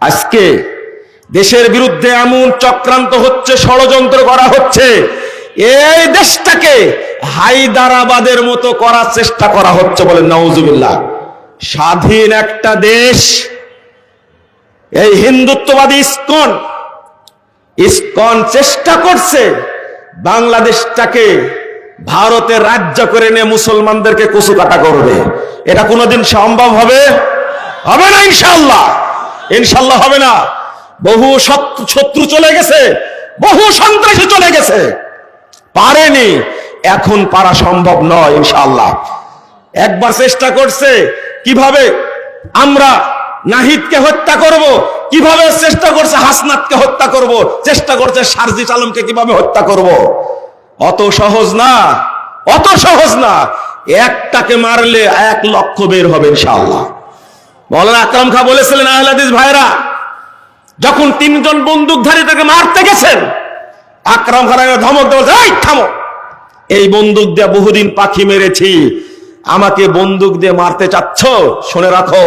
আজকে দেশের বিরুদ্ধে এমন চক্রান্ত হচ্ছে, ষড়যন্ত্র করা হচ্ছে, এই দেশটাকে হায়দ্রাবাদের মতো করার চেষ্টা করা হচ্ছে। বলেন নাউজুবিল্লাহ। স্বাধীন একটা দেশ, এই হিন্দুত্ববাদী ইসকন চেষ্টা করছে বাংলাদেশটাকে ভারতের রাজ্য করে নিয়ে মুসলমানদেরকে কুচুকাটা করবে। এটা কোনোদিন সম্ভব হবে? হবে না ইনশাআল্লাহ। ইনশাআল্লাহ হবে না। বহু শত্রু চলে গেছে, বহু সন্ত্রাসী চলে গেছে, পারেনি, এখন পারা সম্ভব নয় ইনশাআল্লাহ। একবার চেষ্টা করছে কিভাবে আমরা নাহিদকে হত্যা করব, কিভাবে চেষ্টা করছে হাসনাতকে হত্যা করব, চেষ্টা করছে সারজিস আলমকে কিভাবে হত্যা করব। অত সহজ না, অত সহজ না। একটাকে মারলে 1 লক্ষ বের হবে ইনশাআল্লাহ। মাওলানা আকরাম খাঁ বলেছিলেন, আহলে হাদিস ভাইরা যখন 3 জন বন্দুকধারীকে মারতে গেছেন, আকরাম খান ধমক দিয়ে বলছে, এই থামো, এই বন্দুক দিয়ে বহুদিন পাখি মেরেছি, আমাকে বন্দুক দিয়ে মারতে চাচ্ছ? শুনে রাখো,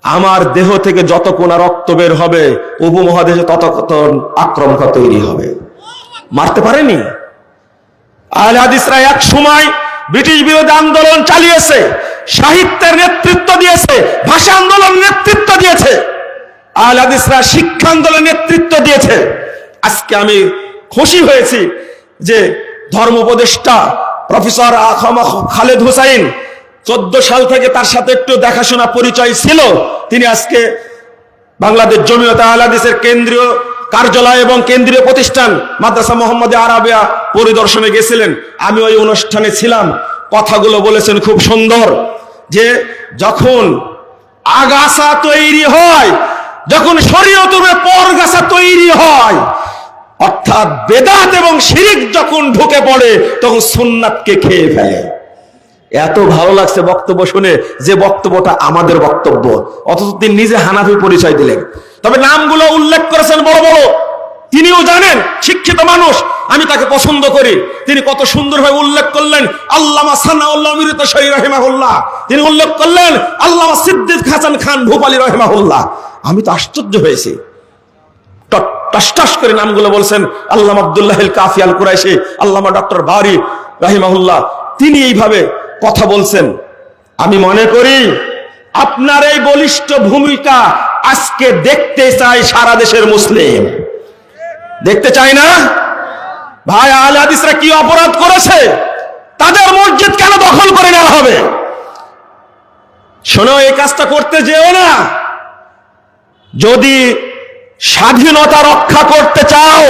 আমার দেহ থেকে যত কোনা রক্ত বের হবে উপমহাদেশে তত কত আক্রমণ তৈরি হবে। মারতে পারেনি। আহলে হাদিসরা এক সময় ব্রিটিশ বিরোধী আন্দোলন চালিয়েছে, সাহিত্যের নেতৃত্ব দিয়েছে, ভাষা আন্দোলন নেতৃত্ব দিয়েছে, আহলে হাদিসরা শিক্ষা আন্দোলন নেতৃত্ব দিয়েছে। আজকে আমি খুশি হয়েছি যে ধর্ম উপদেষ্টা প্রফেসর খালেদ হোসাইন 14 সাল থেকে তার সাথে একটু দেখাশোনা পরিচয় ছিল, তিনি আজকে বাংলাদেশ জমিয়তে আহলে হাদিসের কেন্দ্রীয় কার্যালয় এবং কেন্দ্রীয় প্রতিষ্ঠান মাদ্রাসা মোহাম্মদে আরাবিয়া পরিদর্শনে গেছিলেন। আমি ওই অনুষ্ঠানে ছিলাম। কথাগুলো বলেছেন খুব সুন্দর, যে যখন আগাছা তৈরি হয়, যখন শরীয়তের পরগাছা তৈরি হয়, অর্থাৎ বেদাত এবং শিরক যখন ঢুকে পড়ে, তখন সুন্নাতকে খেয়ে ফেলে। এত ভালো লাগছে বক্তব্য শুনে, যে বক্তব্যটা আমাদের বক্তব্য, অথচ তিনি নিজে হানাফি পরিচয় দিলেন। তবে নামগুলো উল্লেখ করেছেন বড় বড়, তিনিও জানেন, শিক্ষিত মানুষ, আমি তাকে পছন্দ করি। তিনি কত সুন্দরভাবে উল্লেখ করলেন আল্লামা সানাউল্লাহ মিরতাশাহী রাহিমাহুল্লাহ, তিনি উল্লেখ করলেন আল্লামা সিদ্দিক হাসান খান ভূপালী রাহিমাহুল্লাহ। আমি তো আশ্চর্য হয়েছি। টস করে নামগুলো বলছেন, আল্লামা আব্দুল্লাহ আল কাফি আল কুরাইশি, আল্লামা ডক্টর বারি রাহিমাহুল্লাহ, তিনি এইভাবে কথা বলছেন। আমি মনে করি আপনার এই বলিষ্ঠ ভূমিকা আজকে দেখতে চাই সারা দেশের মুসলিম। দেখতে চাই না? ভাই, আহলে হাদিসরা কি অপরাধ করেছে? তাদের মসজিদ কেন দখল করে নেওয়া হবে? শোনো, এই কাজটা করতে যেও না। যদি স্বাধীনতা রক্ষা করতে চাও,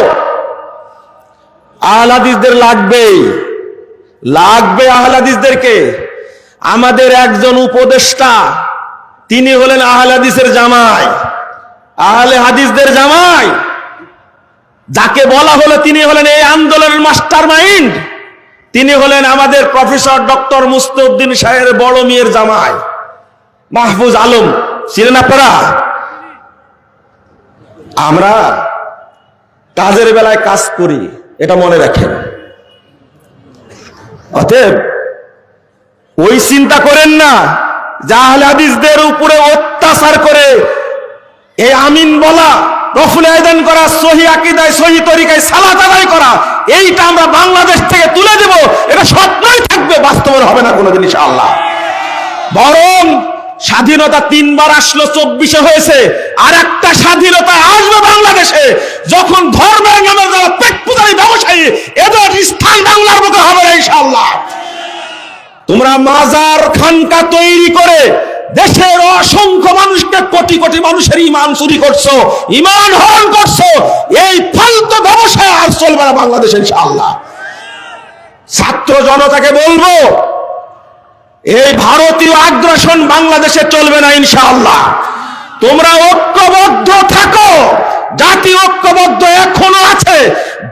আহলে হাদিসদের লাগবে আহলে হাদিসদেরকে। আমাদের একজন উপদেষ্টা, তিনি হলেন আহলে হাদিসের জামাই, আহলে হাদিসদের জামাই। যাকে বলা হলো তিনি হলেন এই আন্দোলনের মাস্টার মাইন্ড, তিনি হলেন আমাদের প্রফেসর ডক্টর মুস্তাউদ্দিন সাহেবের বড় মেয়ের জামাই মাহফুজ আলম। ছিলেন আপনারা? আমরা কাজের বেলায় কাজ করি, এটা মনে রাখেন। অতএব ওই চিন্তা করেন না যে আহলে হাদিসদের উপরে অত্যাচার করে এই আমিন বলা, রফুল আয়দান করা, সহি আকীদায় সহি তরিকায় সালাত আদায় করা, এইটা আমরা বাংলাদেশ থেকে তুলে দেব, এটা স্বপ্নই থাকবে, বাস্তবে হবে না কোনোদিন ইনশাআল্লাহ। বরং স্বাধীনতা 3 বার আসলো, 24-এ হয়েছে, আর একটা স্বাধীনতা আসবে বাংলাদেশে, যখন ধর্মের নামে যারা পেট পূজারী ব্যবসায়ী, এদের স্থান বাংলার বুকে হবে না ইনশাআল্লাহ। তোমরা মাজার খানকা তৈরি করে দেশের অসংখ্য মানুষকে, কোটি কোটি মানুষের ইমান চুরি করছো, ইমান হরণ করছো, এই ফালতু ব্যবসা আর চলবে না বাংলাদেশে ইনশাআল্লাহ। ছাত্র জনতাকে বলবো, এই ভারতীয় আগ্রাসন বাংলাদেশে চলবে না ইনশাআল্লাহ। তোমরা ঐক্যবদ্ধ থাকো, জাতি ঐক্যবদ্ধ এখনো আছে।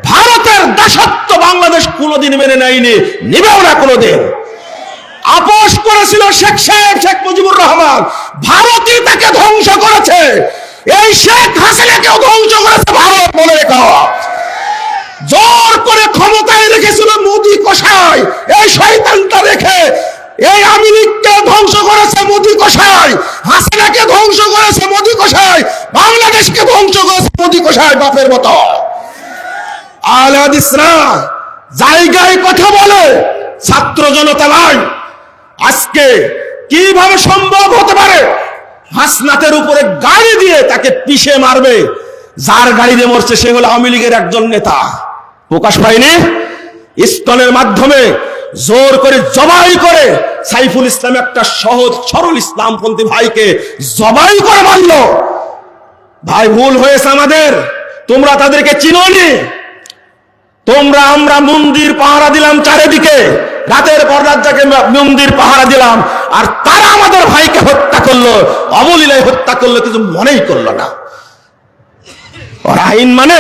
ভারতের দাসত্ব বাংলাদেশ কোনোদিন মেনে নেয়নি, নিবেও না কোনোদিন। আপোষ করেছিল শেখ মুজিবুর রহমান, ভারতই তাকে ধ্বংস করেছে। এই শেখ হাসিনাকেও ধ্বংস করেছে ভারত, মনে রেখো। জোর করে ক্ষমতায় রেখেছিল মোদি কসাই, এই শয়তানটা রেখে এই আওয়ামী লীগকে ধ্বংস করেছে মোদি কসাই, হাসিনাকে ধ্বংস করেছে মোদি কসাই। কষায় বাংলাদেশকে ধ্বংস করেছে মোদি কষায় বাপের মতো। আহলে হাদিসরা জায়গায় কথা বলে, ছাত্র জনতা নয়। আজকে কিভাবে সম্ভব হতে পারে হাসনাতের উপরে গাড়ি দিয়ে তাকে পিষে মারবে? যার গাড়ি দিয়ে মরছে সে হলো আওয়ামী লীগের একজন নেতা। প্রকাশ পায়নি? স্তনের মাধ্যমে জোর করে জবাই করে সাইফুল ইসলাম একটা সহজ সরল ইসলামপন্থী ভাইকে জবাই করে মারল। ভাই ভুল হয়েছে আমাদের, তোমরা তাদেরকে চিনোনি। আমরা মন্দির পাহারা দিলাম চারিদিকে, রাতের পর রাত যাকে মন্দির পাহারা দিলাম, আর তারা আমাদের ভাইকে হত্যা করলো, অবলীলায় হত্যা করলো, কিছু মনেই করলো না। ওরা আইন মানে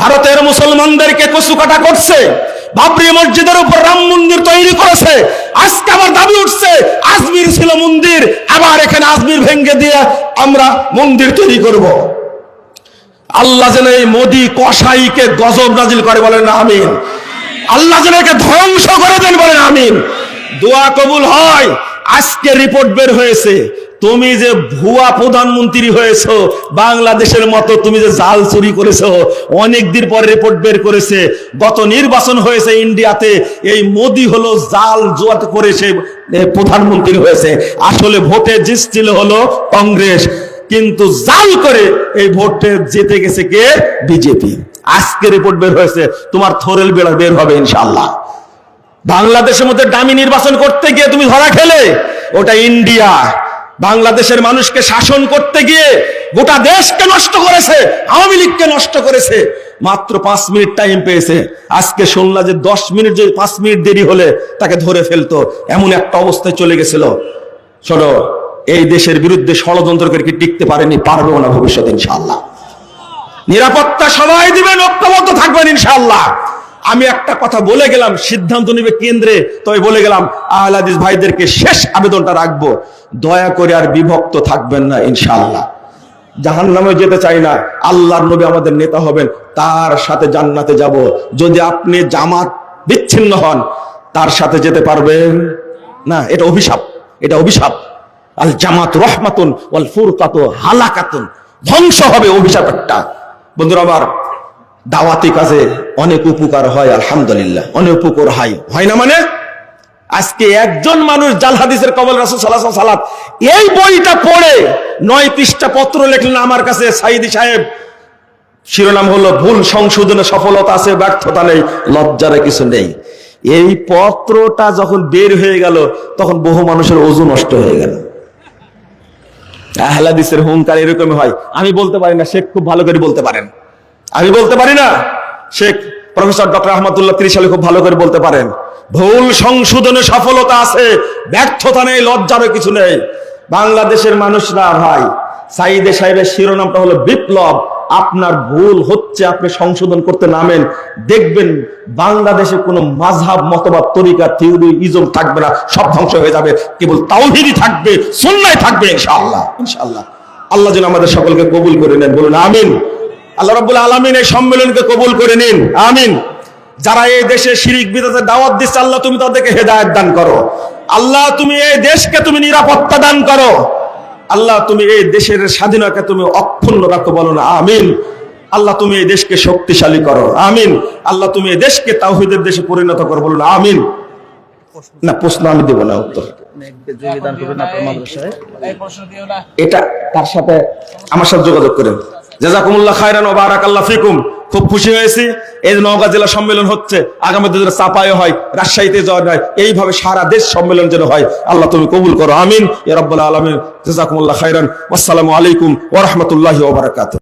ভারতের মুসলমানদেরকে কচুকাটা করছে, বাবরি মসজিদের উপর রাম মন্দির তৈরি করেছে। আজকে আবার দাবি উঠছে আজমির ছিল মন্দির, আবার এখানে আজমির ভেঙ্গে দিয়ে আমরা মন্দির তৈরি করব। আল্লাহ যেন এই মোদি কসাইকে গজব নাজিল করে, বলেন আমিন। আল্লাহ যেন একে ধ্বংস করে দেন, বলেন আমিন। দোয়া কবুল হয়। আজকে রিপোর্ট বের হয়েছে, তুমি যে ভুয়া প্রধানমন্ত্রী হয়েছো, বাংলাদেশের মতো তুমি যে জাল চুরি করেছো, অনেকদিন পরে রিপোর্ট বের করেছে। গত নির্বাচন হয়েছে ইন্ডিয়াতে, এই মোদি হলো জাল জুয়া করে সে প্রধানমন্ত্রী হয়েছে। আসলে ভোটে জিতছিল হলো কংগ্রেস, কিন্তু জাল করে এই ভোটে জিতে গেছে কে? বিজেপি। আজকে রিপোর্ট বের হয়েছে, তোমার থোরেল বেড়া বের হবে ইনশাআল্লাহ। বাংলাদেশের মধ্যে দামি নির্বাচন করতে গিয়ে তুমি ধরা খেলে, ওটা ইন্ডিয়া। বাংলাদেশের মানুষকে শাসন করতে গিয়ে গোটা দেশকে নষ্ট করেছে, আওয়ামী লীগকে নষ্ট করেছে। মাত্র 5 মিনিট টাইম পেয়েছে। আজকে শুনলা যে 10 মিনিট, যদি 5 মিনিট দেরি হলে তাকে ধরে ফেলতো, এমন একটা অবস্থায় চলে গেছিল। শোনো, এই দেশের বিরুদ্ধে ষড়যন্ত্র করে কি টিকতে পারেনি, পারবেও না ভবিষ্যতে ইনশাআল্লাহ। নিরাপত্তা সবাই দিবেন, ঐক্যবদ্ধ থাকবেন ইনশাআল্লাহ। আমি একটা কথা বলে গেলাম, সিদ্ধান্ত নিবে কেন্দ্রে, তবে বলে গেলাম আহলে হাদিস ভাইদেরকে শেষ আবেদনটা রাখবো, দয়া করে আর বিভক্ত থাকবেন না ইনশাআল্লাহ। জাহান্নামে যেতে চাই না, আল্লাহর নবী আমাদের নেতা হবেন, তার সাথে জান্নাতে যাব। যদি আপনি জামাত বিচ্ছিন্ন হন, তার সাথে যেতে পারবেন না। এটা অভিশাপ, এটা অভিশাপ। আল জামাত রহমাতুন ওয়াল ফুরকাতু হালাকাতুন, ধ্বংস হবে অভিশাপ একটা। বন্ধুরা আমার, দাওয়াতি কাজে অনেক উপকার হয়, আলহামদুলিল্লাহ, অনেক উপকার হয় না মানে? আজকে একজন মানুষ জাল হাদিসের কবল রাসূল সাল্লাল্লাহু আলাইহি ওয়াসাল্লাম এই বইটা পড়ে 9 পৃষ্ঠা পত্র লিখলেন আমার কাছে, সাইদি সাহেব। শিরোনাম হলো ভুল সংশোধনে সফলতা আছে, ব্যর্থতা নেই, লজ্জার কিছু নেই। এই পত্রটা যখন বের হয়ে গেল, তখন বহু মানুষের ওযু নষ্ট হয়ে গেল। আহলে হাদিসের হুঙ্কার এরকম হয়। আমি বলতে পারি না, শেখ খুব ভালো করে বলতে পারেন। আমি বলতে পারি না, শেখ প্রফেসর ডক্টর আহমদুল্লাহ 30 সালে খুব ভালো করে বলতে পারেন। ভুল সংশোধনে সফলতা আছে, ব্যর্থতা নেই, লজ্জারও কিছু নেই। বাংলাদেশের মানুষরা ভাই, সাইদে সাহেবের শিরোনামটা হলো বিপ্লব। আপনার ভুল হচ্ছে, আপনি সংশোধন করতে নামেন, দেখবেন বাংলাদেশে কোনো মাযহাব, মতবাদ, তরিকা, থিওরি, ইজম থাকবে না, সব ধ্বংস হয়ে যাবে। কেবল তাওহীদই থাকবে, সুন্নাহ থাকবে ইনশাআল্লাহ। ইনশাআল্লাহ আল্লাহ যেন আমাদের সকলকে কবুল করে নেন, বলুন আমিন। আল্লাহ রাব্বুল আলামিন এই সম্মেলনকে কবুল করে নিন, আমিন। যারা এই দেশে শিরিক বিদআতের দাওয়াত দিচ্ছে, আল্লাহ তুমি তাদেরকে হেদায়েত দান করো। আল্লাহ তুমি এই দেশকে তুমি নিরাপত্তা দান করো। আল্লাহ তুমি এই দেশের স্বাধীনতাকে তুমি অক্ষুণ্ণ রাখো, বলো না আমিন। আল্লাহ তুমি এই দেশকে শক্তিশালী করো, আমিন। আল্লাহ তুমি এই দেশকে তাওহীদের দেশে পরিণত করো, বলো না আমিন। না, প্রশ্ন আমি দেব না, উত্তর এটা তার সাথে আমার সাথে যোগাযোগ করেন। জাযাকুমুল্লাহ খায়রান ওয়া বারাকাল্লাহু ফিকুম। খুব খুশি হয়েছি এই নওগাঁ জেলা সম্মেলন হচ্ছে, আগামী দিনে চাপায় হয়, রাজশাহীতে যাওয়া হয়, এইভাবে সারা দেশ সম্মেলন যেন হয়। আল্লাহ তুমি কবুল করো, আমিন ইয়া রাব্বাল আলামিন। জাযাকুমুল্লাহ খায়রান। আসসালামু আলাইকুম ওয়া রাহমাতুল্লাহি ওয়া বারাকাতুহু।